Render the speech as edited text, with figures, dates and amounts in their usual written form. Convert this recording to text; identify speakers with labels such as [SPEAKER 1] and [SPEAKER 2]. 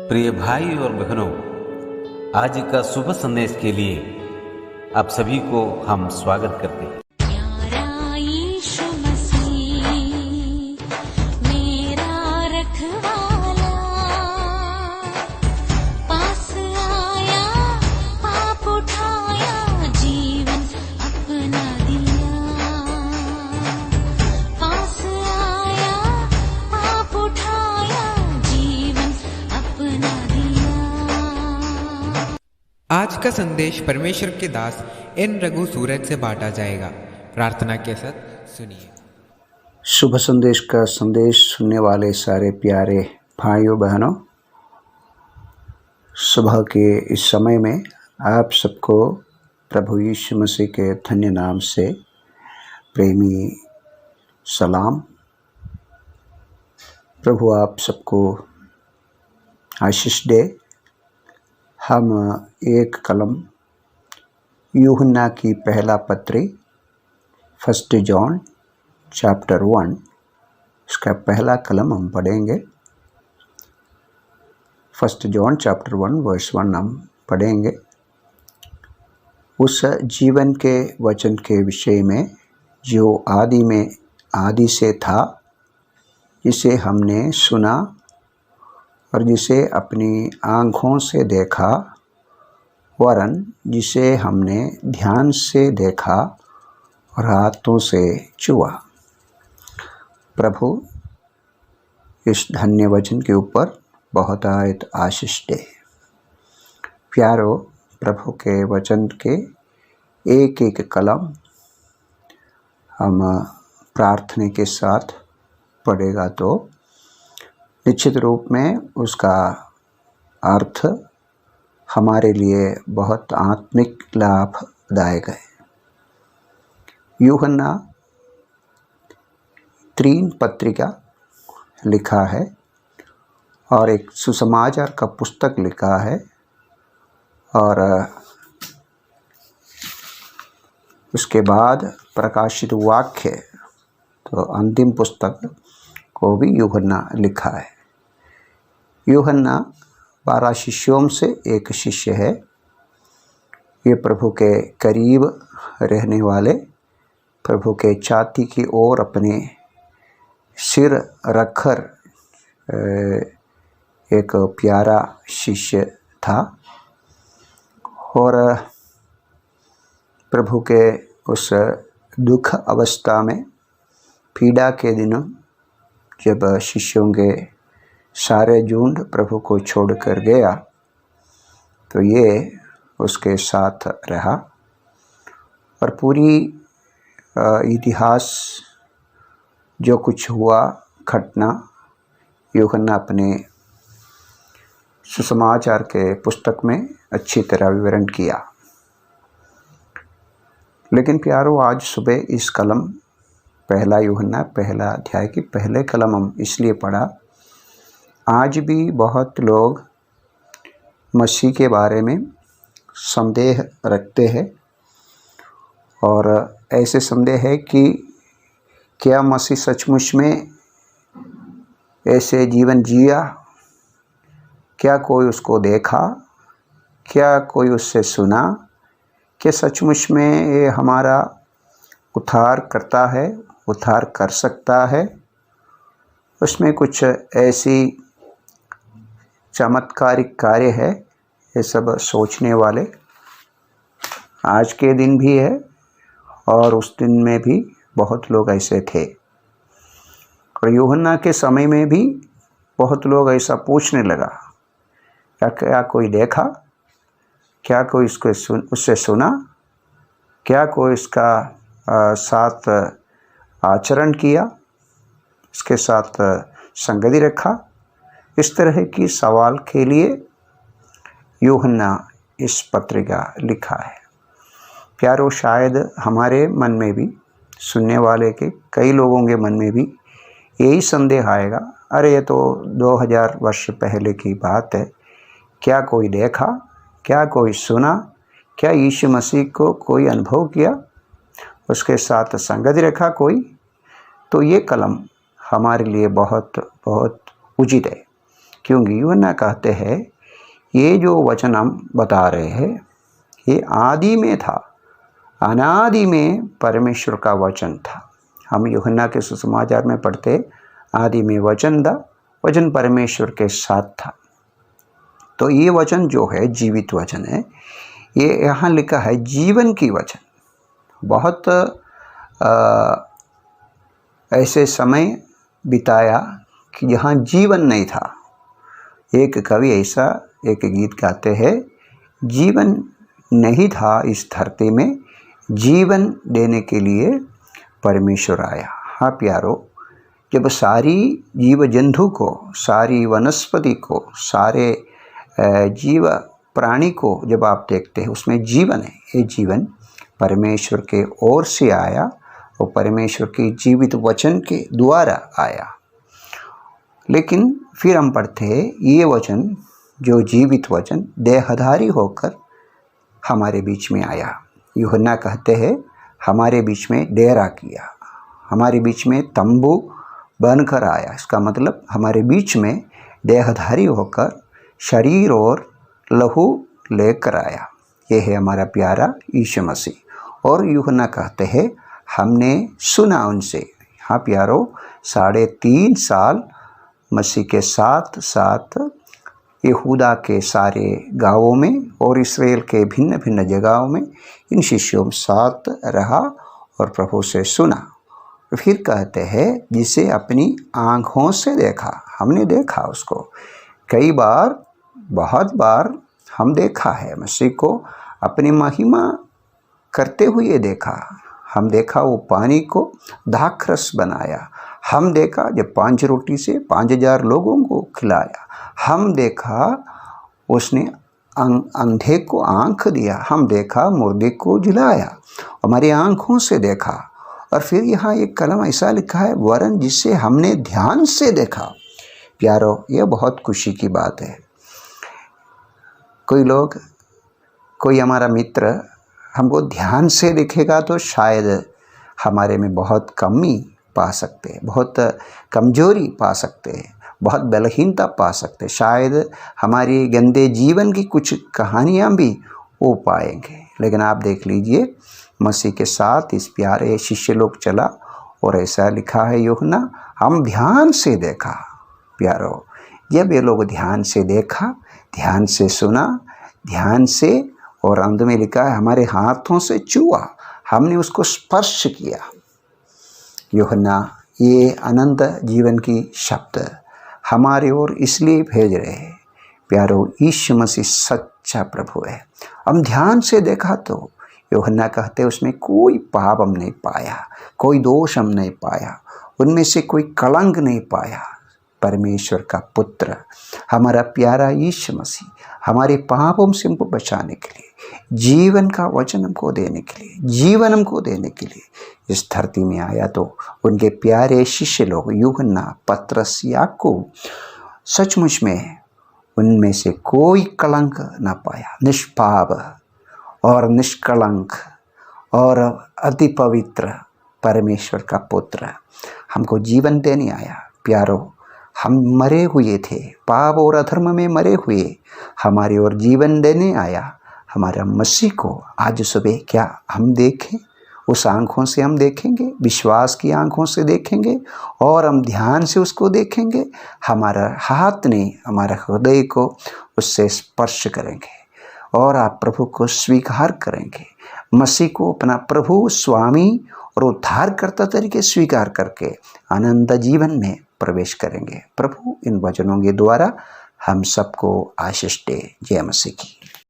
[SPEAKER 1] प्रिय भाई और बहनों, आज का शुभ संदेश के लिए आप सभी को हम स्वागत करते हैं।
[SPEAKER 2] प्यारा यीशु मसीह मेरा रखवाला, पास आया, पाप उठाया, जीवन अपना दिया। पास आया, पाप उठाया, जीवन अपना दिया।
[SPEAKER 3] आज का संदेश परमेश्वर के दास एन रघु सूरज से बांटा जाएगा। प्रार्थना के साथ सुनिए।
[SPEAKER 4] शुभ संदेश का संदेश सुनने वाले सारे प्यारे भाइयों बहनों, सुबह के इस समय में आप सबको प्रभु यीशु मसीह के धन्य नाम से प्रेमी सलाम। प्रभु आप सबको आशीष दे। हम एक कलम यूहन्ना की पहला पत्री 1 जॉन चैप्टर 1 इसका पहला कलम हम पढ़ेंगे। 1 जॉन चैप्टर 1 वर्स 1 हम पढ़ेंगे। उस जीवन के वचन के विषय में जो आदि से था, जिसे हमने सुना और जिसे अपनी आँखों से देखा, वरन जिसे हमने ध्यान से देखा और हाथों से छुआ। प्रभु इस धन्य वचन के ऊपर बहुत आशीष दे। प्यारो, प्रभु के वचन के एक एक कलम हम प्रार्थना के साथ पढ़ेगा तो निश्चित रूप में उसका अर्थ हमारे लिए बहुत आत्मिक लाभदायक है। यूहन्ना 3 पत्रिका लिखा है और एक सुसमाचार का पुस्तक लिखा है, और उसके बाद प्रकाशित वाक्य, तो अंतिम पुस्तक को भी यूहन्ना लिखा है। यूहन्ना 12 शिष्यों से एक शिष्य है। ये प्रभु के करीब रहने वाले, प्रभु के छाती की ओर अपने सिर रखकर एक प्यारा शिष्य था, और प्रभु के उस दुख अवस्था में, पीड़ा के दिनों, जब शिष्यों के सारे झुंड प्रभु को छोड़कर गया, तो ये उसके साथ रहा। और पूरी इतिहास जो कुछ हुआ घटना, यूहन्ना अपने सुसमाचार के पुस्तक में अच्छी तरह विवरण किया। लेकिन प्यारो, आज सुबह इस कलम पहला यूहन्ना पहला अध्याय की पहले कलम हम इसलिए पढ़ा। आज भी बहुत लोग मसीह के बारे में संदेह रखते हैं, और ऐसे संदेह है कि क्या मसीह सचमुच में ऐसे जीवन जिया? क्या कोई उसको देखा? क्या कोई उससे सुना? क्या सचमुच में ये हमारा उद्धार करता है, उद्धार कर सकता है? उसमें कुछ ऐसी चमत्कारिक कार्य है, ये सब सोचने वाले आज के दिन भी है, और उस दिन में भी बहुत लोग ऐसे थे। और यूहन्ना के समय में भी बहुत लोग ऐसा पूछने लगा, क्या कोई देखा? क्या कोई उससे सुना? क्या कोई इसका साथ आचरण किया, इसके साथ संगति रखा? इस तरह की सवाल के लिए यूहन्ना इस पत्रिका लिखा है। प्यारो, शायद हमारे मन में भी, सुनने वाले के कई लोगों के मन में भी यही संदेह आएगा, अरे ये तो 2000 वर्ष पहले की बात है। क्या कोई देखा? क्या कोई सुना? क्या यीशु मसीह को कोई अनुभव किया, उसके साथ संगति रखा कोई? तो ये कलम हमारे लिए बहुत बहुत उचित है। क्योंकि यूहन्ना कहते हैं ये जो वचन हम बता रहे हैं ये आदि में था, अनादि में परमेश्वर का वचन था। हम यूहन्ना के सुसमाचार में पढ़ते आदि में वचन था, वचन परमेश्वर के साथ था। तो ये वचन जो है जीवित वचन है। ये यहाँ लिखा है जीवन की वचन। बहुत ऐसे समय बिताया कि यहाँ जीवन नहीं था। एक कवि ऐसा एक गीत गाते हैं, जीवन नहीं था इस धरती में, जीवन देने के लिए परमेश्वर आया। हाँ प्यारो, जब सारी जीव जंतु को, सारी वनस्पति को, सारे जीव प्राणी को जब आप देखते हैं उसमें जीवन है। ये जीवन परमेश्वर के ओर से आया और परमेश्वर के जीवित वचन के द्वारा आया। लेकिन फिर हम पढ़ते हैं ये वचन जो जीवित वचन देहधारी होकर हमारे बीच में आया। यूहन्ना कहते हैं हमारे बीच में डेरा किया, हमारे बीच में तंबू बनकर आया। इसका मतलब हमारे बीच में देहधारी होकर शरीर और लहू लेकर आया। यह है हमारा प्यारा यीशु मसीह। और यूहन्ना कहते हैं हमने सुना उनसे। हाँ प्यारो, 3.5 साल मसीह के साथ साथ यहूदा के सारे गांवों में और इस्राएल के भिन्न भिन्न जगहों में इन शिष्यों के साथ रहा और प्रभु से सुना। फिर कहते हैं जिसे अपनी आँखों से देखा, हमने देखा उसको कई बार, बहुत बार हम देखा है मसीह को अपनी महिमा करते हुए देखा। हम देखा वो पानी को दाखरस बनाया, हम देखा जब 5 रोटी से 5000 लोगों को खिलाया, हम देखा उसने अंधे को आँख दिया, हम देखा मुर्दे को जिलाया, हमारी आँखों से देखा। और फिर यहाँ एक कलम ऐसा लिखा है वरन जिसे हमने ध्यान से देखा। प्यारो, ये बहुत खुशी की बात है। कोई हमारा मित्र हमको ध्यान से देखेगा तो शायद हमारे में बहुत कमी पा सकते हैं, बहुत कमजोरी पा सकते हैं, बहुत बलहीनता पा सकते हैं, शायद हमारी गंदे जीवन की कुछ कहानियाँ भी वो पाएंगे। लेकिन आप देख लीजिए मसीह के साथ इस प्यारे शिष्य लोग चला और ऐसा लिखा है यूहन्ना हम ध्यान से देखा। प्यारो, जब ये लोग ध्यान से देखा, ध्यान से सुना, ध्यान से, और अंत में लिखा है हमारे हाथों से छुआ, हमने उसको स्पर्श किया। यूहन्ना ये अनंत जीवन की शब्द हमारे ओर इसलिए भेज रहे हैं। प्यारो, यीशु मसीह सच्चा प्रभु है। हम ध्यान से देखा तो यूहन्ना कहते उसमें कोई पाप हम नहीं पाया, कोई दोष हम नहीं पाया, उनमें से कोई कलंक नहीं पाया। परमेश्वर का पुत्र हमारा प्यारा यीशु मसीह हमारे पापों से हमको बचाने के लिए, जीवन का वचन हमको देने के लिए, जीवन हमको देने के लिए इस धरती में आया। तो उनके प्यारे शिष्य लोग यूहन्ना, पतरस, याकूब सचमुच में उनमें से कोई कलंक ना पाया, निष्पाप और निष्कलंक और अति पवित्र परमेश्वर का पुत्र हमको जीवन देने आया। प्यारो, हम मरे हुए थे, पाप और अधर्म में मरे हुए, हमारी ओर जीवन देने आया हमारा मसीह को आज सुबह क्या हम देखें? उस आँखों से हम देखेंगे, विश्वास की आँखों से देखेंगे और हम ध्यान से उसको देखेंगे। हमारा हाथ ने हमारा हृदय को उससे स्पर्श करेंगे और आप प्रभु को स्वीकार करेंगे, मसीह को अपना प्रभु, स्वामी और उद्धारकर्ता तरीके स्वीकार करके अनंत जीवन में प्रवेश करेंगे। प्रभु इन वचनों के द्वारा हम सबको आशीष दे। जय मसीह की।